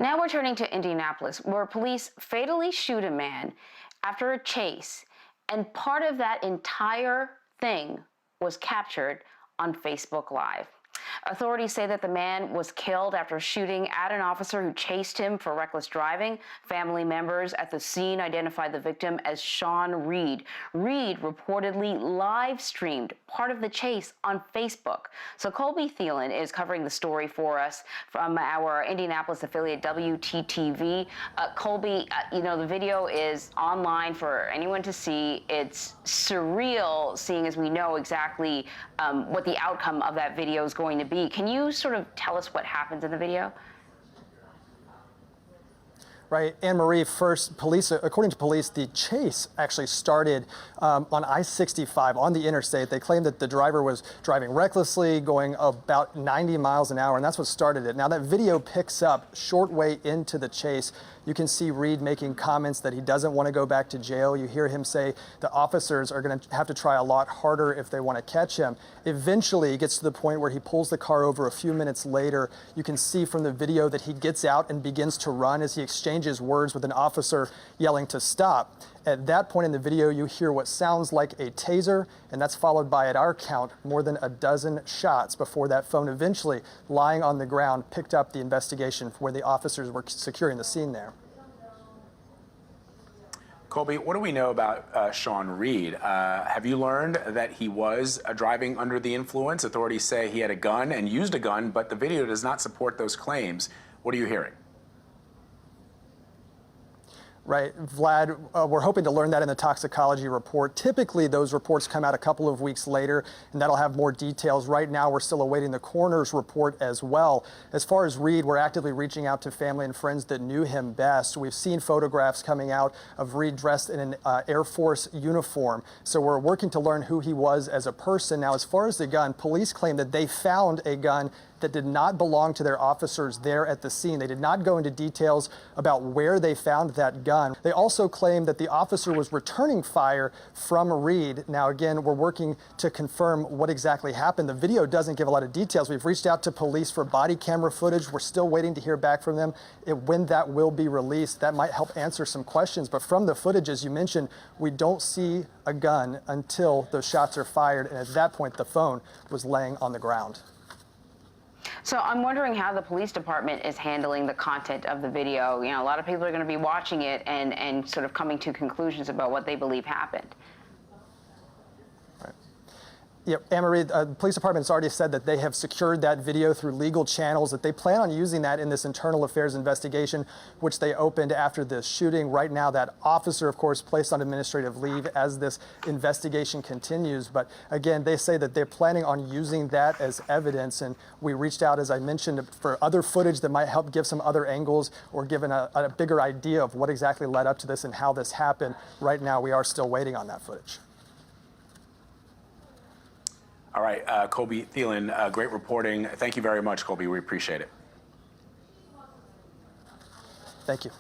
Now we're turning to Indianapolis, where police fatally shoot a man after a chase, and part of that entire thing was captured on Facebook Live. Authorities say that the man was killed after shooting at an officer who chased him for reckless driving. Family members at the scene identified the victim as Sean Reed. Reed reportedly live-streamed part of the chase on Facebook. So Colby Thielen is covering the story for us from our Indianapolis affiliate WTTV. Colby, the video is online for anyone to see. It's surreal, seeing as we know exactly what the outcome of that video is going to be. Can you sort of tell us what happens in the video? Right, Anne-Marie, first, according to police, the chase actually started on I-65 on the interstate. They claimed that the driver was driving recklessly, going about 90 miles an hour, and that's what started it. Now, that video picks up short way into the chase. You can see Reed making comments that he doesn't want to go back to jail. You hear him say the officers are going to have to try a lot harder if they want to catch him. Eventually, he gets to the point where he pulls the car over a few minutes later. You can see from the video that he gets out and begins to run as he exchanges words with an officer yelling to stop. At that point in the video, you hear what sounds like a taser, and that's followed by, at our count, more than a dozen shots before that phone eventually, lying on the ground, picked up the investigation where the officers were securing the scene there. Colby, what do we know about Sean Reed? Have you learned that he was driving under the influence? Authorities say he had a gun and used a gun, but the video does not support those claims. What are you hearing? Right, Vlad, we're hoping to learn that in the toxicology report. Typically, those reports come out a couple of weeks later, and that'll have more details. Right now, we're still awaiting the coroner's report as well. As far as Reed, we're actively reaching out to family and friends that knew him best. We've seen photographs coming out of Reed dressed in an Air Force uniform. So we're working to learn who he was as a person. Now, as far as the gun, police claim that they found a gun that did not belong to their officers there at the scene. They did not go into details about where they found that gun. They also claim that the officer was returning fire from Reed. Now, again, we're working to confirm what exactly happened. The video doesn't give a lot of details. We've reached out to police for body camera footage. We're still waiting to hear back from them. When that will be released, that might help answer some questions. But from the footage, as you mentioned, we don't see a gun until those shots are fired. And at that point, the phone was laying on the ground. So I'm wondering how the police department is handling the content of the video. A lot of people are going to be watching it and sort of coming to conclusions about what they believe happened. Yep, Anne-Marie, the police department has already said that they have secured that video through legal channels, that they plan on using that in this internal affairs investigation, which they opened after this shooting. Right now, that officer, of course, placed on administrative leave as this investigation continues. But again, they say that they're planning on using that as evidence. And we reached out, as I mentioned, for other footage that might help give some other angles or give a bigger idea of what exactly led up to this and how this happened. Right now, we are still waiting on that footage. All right, Colby Thielen, great reporting. Thank you very much, Colby. We appreciate it. Thank you.